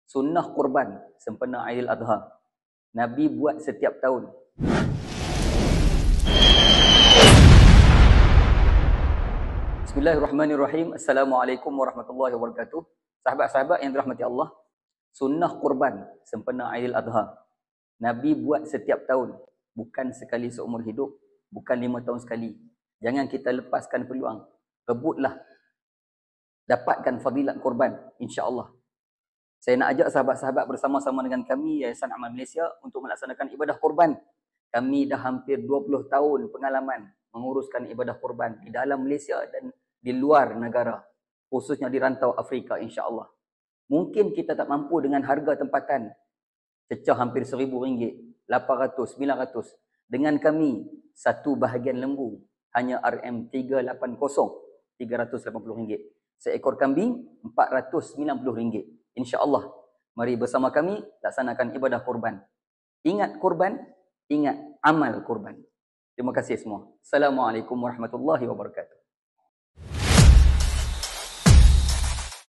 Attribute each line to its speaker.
Speaker 1: Sunnah kurban sempena Aidil Adha. Nabi buat setiap tahun. Bismillahirrahmanirrahim. Assalamualaikum warahmatullahi wabarakatuh. Sahabat-sahabat yang dirahmati Allah, sunnah kurban sempena Aidil Adha. Nabi buat setiap tahun, bukan sekali seumur hidup, bukan 5 tahun sekali. Jangan kita lepaskan peluang. Rebutlah, dapatkan fadilat kurban, insya-Allah. Saya nak ajak sahabat-sahabat bersama-sama dengan kami Yayasan Amal Malaysia untuk melaksanakan ibadah kurban. Kami dah hampir 20 tahun pengalaman menguruskan ibadah kurban di dalam Malaysia dan di luar negara, khususnya di rantau Afrika, insya-Allah. Mungkin kita tak mampu dengan harga tempatan cecah hampir RM1,000, 800, 900. Dengan kami, satu bahagian lembu hanya RM380, RM380. Seekor kambing RM490. InsyaAllah, mari bersama kami laksanakan ibadah kurban. Ingat kurban, ingat amal kurban. Terima kasih semua. Assalamualaikum warahmatullahi wabarakatuh.